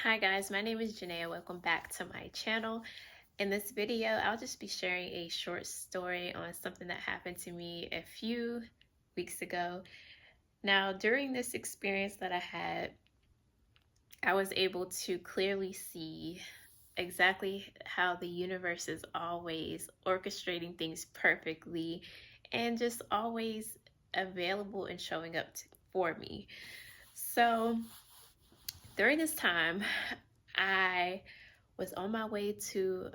Hi guys, my name is Janaea. Welcome back to my channel. In this video, I'll just be sharing a short story on something that happened to me a few weeks ago. Now, during this experience that I had, I was able to clearly see exactly how the universe is always orchestrating things perfectly and just always available and showing up for me. So, during this time, I was on my way to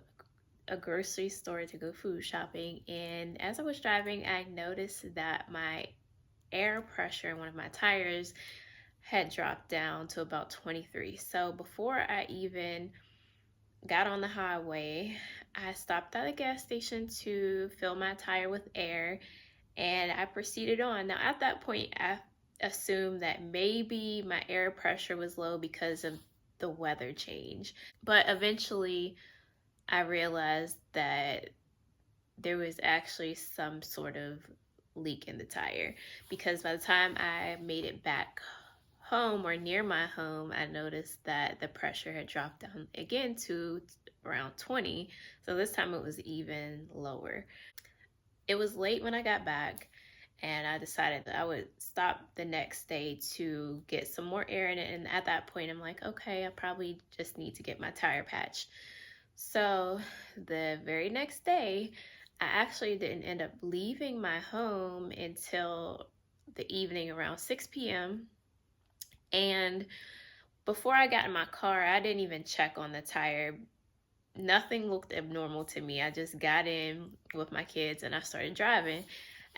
a grocery store to go food shopping, and as I was driving, I noticed that my air pressure in one of my tires had dropped down to about 23. So before I even got on the highway, I stopped at a gas station to fill my tire with air, and I proceeded on. Now, at that point, I assumed that maybe my air pressure was low because of the weather change. But eventually, I realized that there was actually some sort of leak in the tire, because by the time I made it back home or near my home, I noticed that the pressure had dropped down again to around 20. So this time it was even lower. It was late when I got back, and I decided that I would stop the next day to get some more air in it. And at that point, I'm like, okay, I probably just need to get my tire patched. So the very next day, I actually didn't end up leaving my home until the evening around 6 p.m. And before I got in my car, I didn't even check on the tire. Nothing looked abnormal to me. I just got in with my kids and I started driving.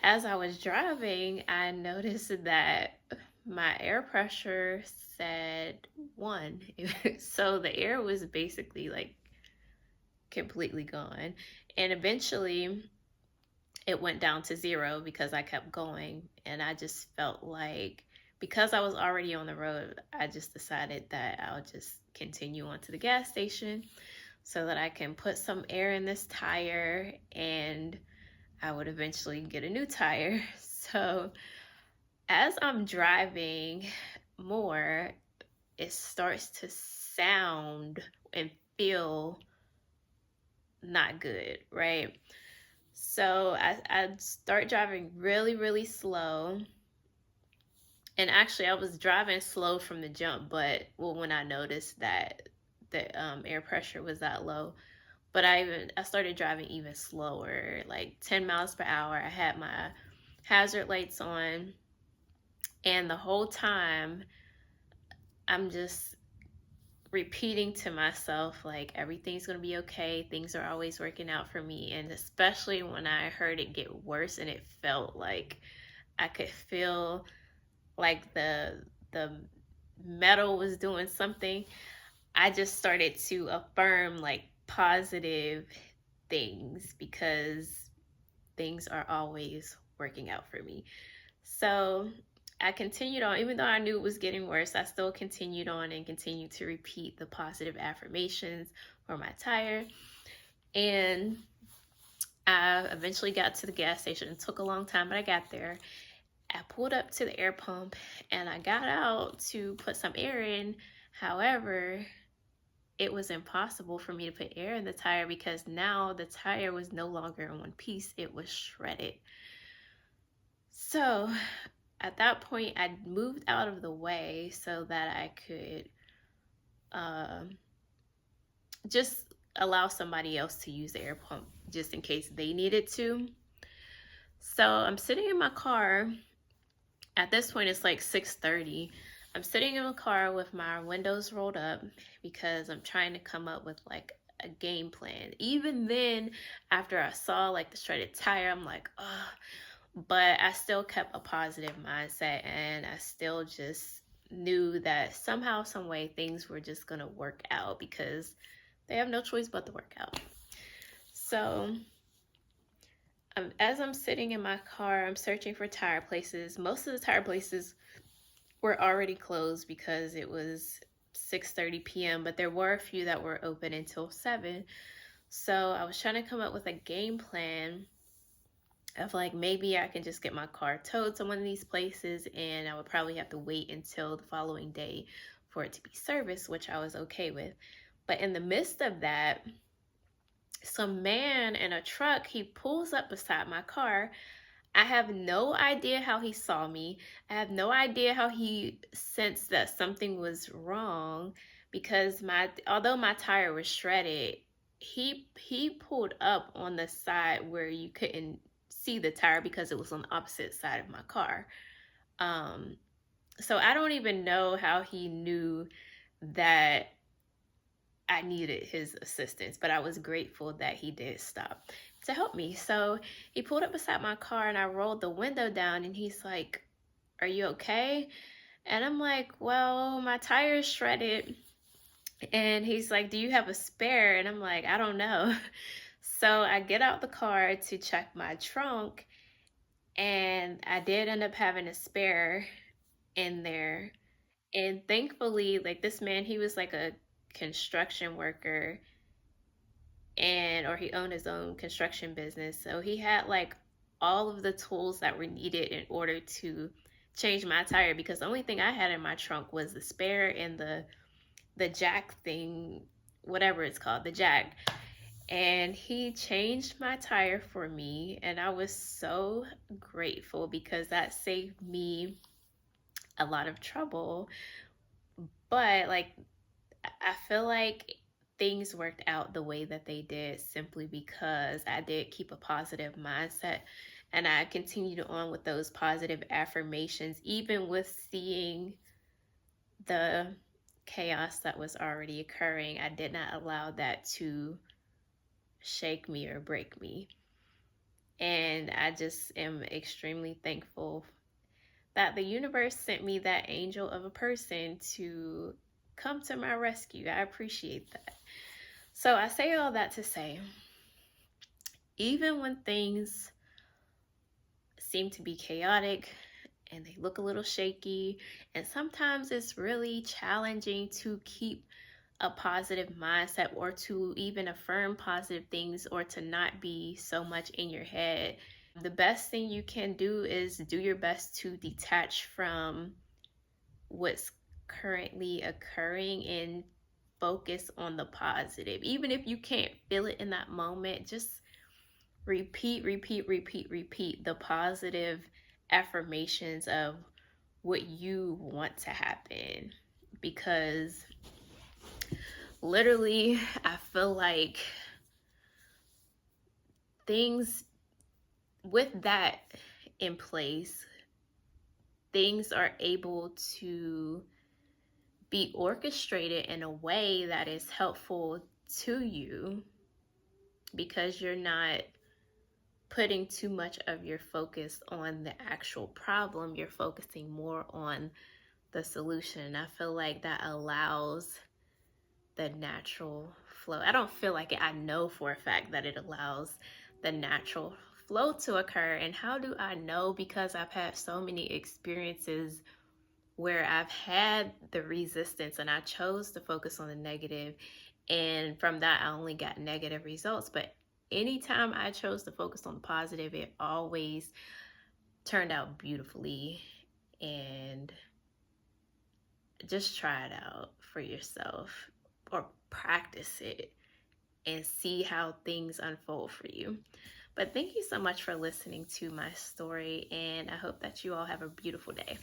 As I was driving, I noticed that my air pressure said 1. So the air was basically like completely gone. And eventually it went down to 0 because I kept going. And I just felt like, because I was already on the road, I just decided that I'll just continue on to the gas station so that I can put some air in this tire and I would eventually get a new tire. So as I'm driving more, it starts to sound and feel not good, right? So I start driving really, really slow. And actually, I was driving slow from the jump, but when I noticed that the air pressure was that low, but I started driving even slower, like 10 miles per hour. I had my hazard lights on, and the whole time I'm just repeating to myself like everything's gonna be okay, things are always working out for me. And especially when I heard it get worse and it felt like I could feel like the metal was doing something, I just started to affirm like positive things, because things are always working out for me. So I continued on. Even though I knew it was getting worse, I still continued on and continued to repeat the positive affirmations for my tire. And I eventually got to the gas station. It took a long time, but I got there. I pulled up to the air pump and I got out to put some air in. However, it was impossible for me to put air in the tire because now the tire was no longer in one piece, it was shredded. So at that point, I moved out of the way so that I could just allow somebody else to use the air pump just in case they needed to. So I'm sitting in my car. At this point, it's like 6:30. I'm sitting in my car with my windows rolled up because I'm trying to come up with like a game plan. Even then, after I saw like the shredded tire, I'm like, oh, but I still kept a positive mindset, and I still just knew that somehow, some way, things were just gonna work out because they have no choice but to work out. So as I'm sitting in my car, I'm searching for tire places. Most of the tire places were already closed because it was 6:30 p.m., but there were a few that were open until 7. So I was trying to come up with a game plan of like, maybe I can just get my car towed to one of these places, and I would probably have to wait until the following day for it to be serviced, which I was okay with. But in the midst of that, some man in a truck, he pulls up beside my car. I have no idea how he saw me. I have no idea how he sensed that something was wrong, because although my tire was shredded, he pulled up on the side where you couldn't see the tire because it was on the opposite side of my car. Um so I don't even know how he knew that I needed his assistance, but I was grateful that he did stop to help me. So he pulled up beside my car and I rolled the window down and he's like, "Are you okay?" And I'm like, "Well, my tire is shredded." And he's like, "Do you have a spare?" And I'm like, "I don't know." So I get out the car to check my trunk and I did end up having a spare in there. And thankfully, like, this man, he was like a construction worker, and or he owned his own construction business, so he had like all of the tools that were needed in order to change my tire, because the only thing I had in my trunk was the spare and the jack thing, whatever it's called, the jack. And he changed my tire for me, and I was so grateful because that saved me a lot of trouble. But like, I feel like things worked out the way that they did simply because I did keep a positive mindset, and I continued on with those positive affirmations, even with seeing the chaos that was already occurring. I did not allow that to shake me or break me. And I just am extremely thankful that the universe sent me that angel of a person to come to my rescue. I appreciate that. So I say all that to say, even when things seem to be chaotic and they look a little shaky, and sometimes it's really challenging to keep a positive mindset or to even affirm positive things or to not be so much in your head, the best thing you can do is do your best to detach from what's currently occurring and focus on the positive. Even if you can't feel it in that moment, just repeat the positive affirmations of what you want to happen. Because literally, I feel like things with that in place, things are able to be orchestrated in a way that is helpful to you, because you're not putting too much of your focus on the actual problem. You're focusing more on the solution. I feel like that allows the natural flow. I don't feel like it, I know for a fact that it allows the natural flow to occur. And how do I know? Because I've had so many experiences where I've had the resistance and I chose to focus on the negative, and from that I only got negative results. But anytime I chose to focus on the positive, it always turned out beautifully. And just try it out for yourself or practice it and see how things unfold for you. But thank you so much for listening to my story, and I hope that you all have a beautiful day.